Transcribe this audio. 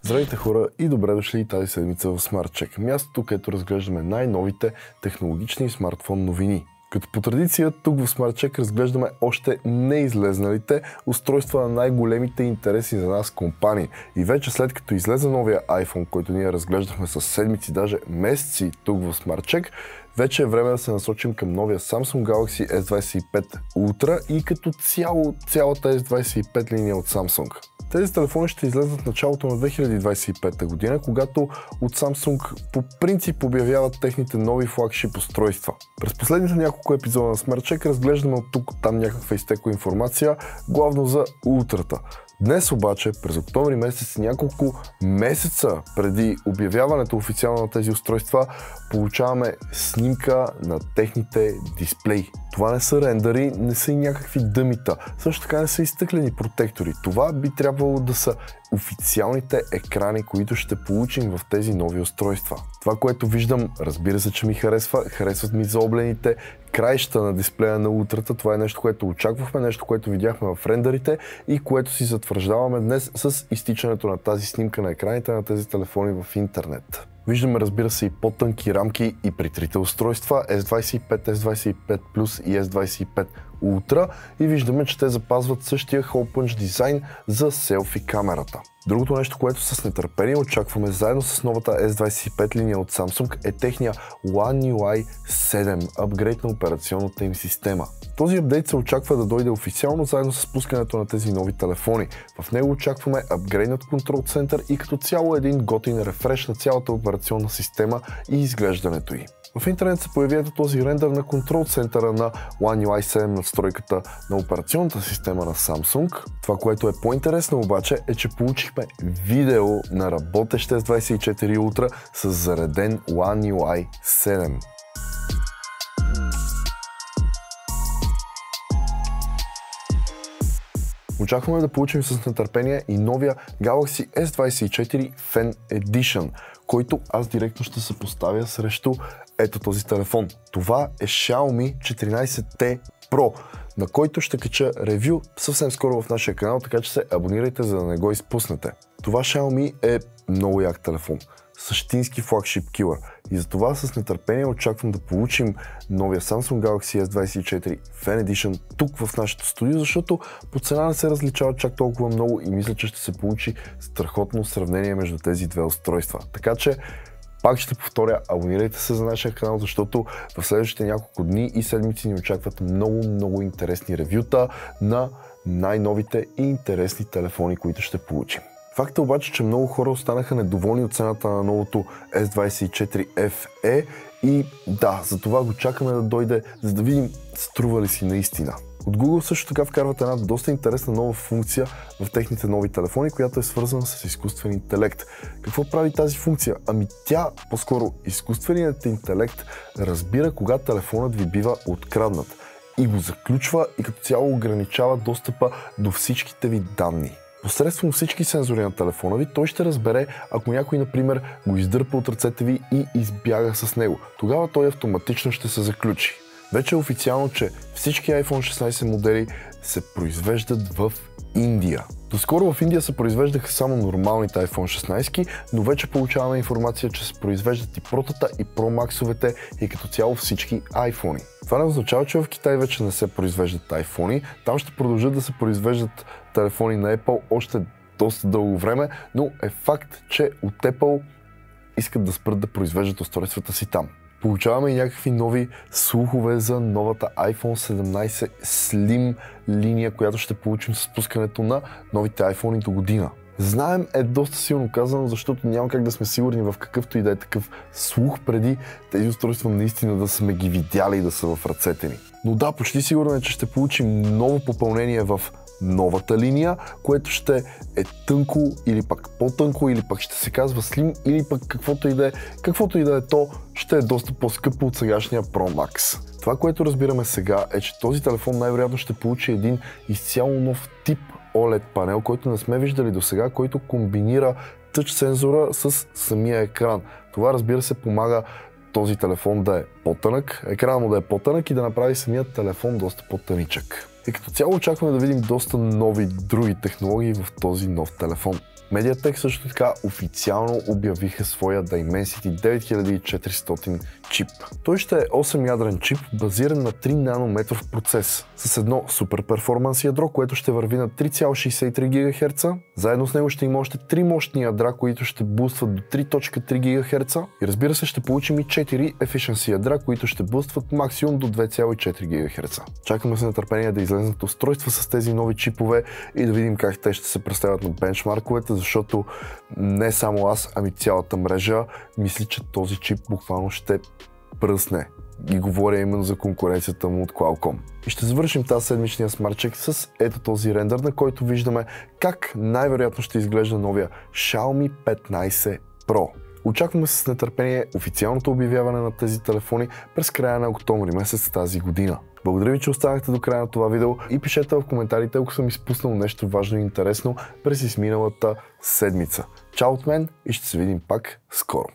Здравейте хора и добре дошли тази седмица в SmartCheck, мястото, където разглеждаме най-новите технологични смартфон новини. Като по традиция, тук в SmartCheck разглеждаме още неизлезналите устройства на най-големите интереси за нас компании. И вече след като излезе новия iPhone, който ние разглеждахме с седмици, даже месеци тук в SmartCheck, вече е време да се насочим към новия Samsung Galaxy S25 Ultra и като цялата S25 линия от Samsung. Тези телефони ще излезнат в началото на 2025 година, когато от Samsung по принцип обявяват техните нови флагшип устройства. През последните няколко епизода на SmartCheck разглеждаме от тук там някаква изтекла информация, главно за Ултрата. Днес обаче, през октомври месец, няколко месеца преди обявяването официално на тези устройства, получаваме снимка на техните дисплеи. Това не са рендъри, не са и някакви дъмита. Също така не са изтъклени протектори. Това би трябвало да са официалните екрани, които ще получим в тези нови устройства. Това, което виждам, разбира се, че ми харесват ми заоблените краища на дисплея на Ултрата. Това е нещо, което очаквахме, нещо, което видяхме в рендерите и което си затвърждаваме днес с изтичането на тази снимка на екраните на тези телефони в интернет. Виждаме, разбира се, и по-тънки рамки и при трите устройства S25, S25 Plus и S25 Ultra и виждаме, че те запазват същия hole punch дизайн за селфи камерата. Другото нещо, което с нетърпение очакваме заедно с новата S25 линия от Samsung е техния One UI 7, апгрейд на операционната им система. Този апдейт се очаква да дойде официално заедно с пускането на тези нови телефони. В него очакваме апгрейднат контрол център и като цяло един готин рефреш на цялата операционна система и изглеждането й. В интернет се появи този рендър на контрол центъра на One UI 7 надстройката на операционната система на Samsung. Това, което е по-интересно обаче, е, че получихме видео на работещ S24 Ultra с зареден One UI 7. Очакваме да получим с нетърпение и новия Galaxy S24 Fan Edition, който аз директно ще се поставя срещу ето този телефон. Това е Xiaomi 14T Pro, на който ще кача ревю съвсем скоро в нашия канал, така че се абонирайте, за да не го изпуснете. Това Xiaomi е много як телефон, същински флагшип килър и затова с нетърпение очаквам да получим новия Samsung Galaxy S24 Fan Edition тук в нашето студио, защото по цена не се различава чак толкова много и мисля, че ще се получи страхотно сравнение между тези две устройства. Така че пак ще повторя, абонирайте се за нашия канал, защото в следващите няколко дни и седмици ни очакват много интересни ревюта на най-новите и интересни телефони, които ще получим. Факт е обаче, че много хора останаха недоволни от цената на новото S24 FE и да, за това го чакаме да дойде, за да видим струва ли си наистина. От Google също така вкарват една доста интересна нова функция в техните нови телефони, която е свързана с изкуствен интелект. Какво прави тази функция? Ами тя, по-скоро изкуственият интелект, разбира кога телефонът ви бива откраднат и го заключва и като цяло ограничава достъпа до всичките ви данни. Посредством всички сензори на телефона ви, той ще разбере, ако някой, например, го издърпа от ръцете ви и избяга с него. Тогава той автоматично ще се заключи. Вече е официално, че всички iPhone 16 модели се произвеждат в Индия. Доскоро в Индия се произвеждаха само нормалните iPhone 16, но вече получаваме информация, че се произвеждат и Pro-тата и Pro Max-овете и като цяло всички iPhone. Това не означава, че в Китай вече не се произвеждат iPhone, там ще продължат да се произвеждат телефони на Apple още доста дълго време, но е факт, че от Apple искат да спрат да произвеждат устройствата си там. Получаваме и някакви нови слухове за новата iPhone 17 Slim линия, която ще получим с пускането на новите iPhone до година. Знаем е доста силно казано, защото няма как да сме сигурни в какъвто и да е такъв слух преди тези устройства наистина да сме ги видяли и да са в ръцете ни. Но да, почти сигурно е, че ще получим ново попълнение в новата линия, което ще е тънко или пак по-тънко, или пък ще се казва Slim, или пък каквото и да е то, ще е доста по-скъпо от сегашния Pro Max. Това, което разбираме сега, е, че този телефон най-вероятно ще получи един изцяло нов тип OLED панел, който не сме виждали до сега, който комбинира тъч сензора с самия екран. Това, разбира се, помага този телефон да е по-тънък, екранът му да е по-тънък и да направи самият телефон доста по-тъничък. И като цяло очакваме да видим доста нови други технологии в този нов телефон. MediaTek също така официално обявиха своя Dimensity 9400 чип. Той ще е 8-ядрен чип, базиран на 3 нанометров процес, с едно супер перформанс ядро, което ще върви на 3,63 ГГц. Заедно с него ще има още 3 мощни ядра, които ще бустват до 3.3 ГГц. И разбира се, ще получим и 4 efficiency ядра, които ще бустват максимум до 2,4 ГГц. Чакаме с нетърпение да излезнат устройства с тези нови чипове и да видим как те ще се представят на бенчмарковете, защото не само аз, ами цялата мрежа мисли, че този чип буквално ще пръсне. И говоря именно за конкуренцията му от Qualcomm. И ще завършим тази седмичния смартчек с ето този рендър, на който виждаме как най-вероятно ще изглежда новия Xiaomi 15 Pro. Очакваме с нетърпение официалното обявяване на тези телефони през края на октомври месец тази година. Благодаря ви, че останахте до края на това видео и пишете в коментарите, ако съм изпуснал нещо важно и интересно през изминалата седмица. Чао от мен и ще се видим пак скоро!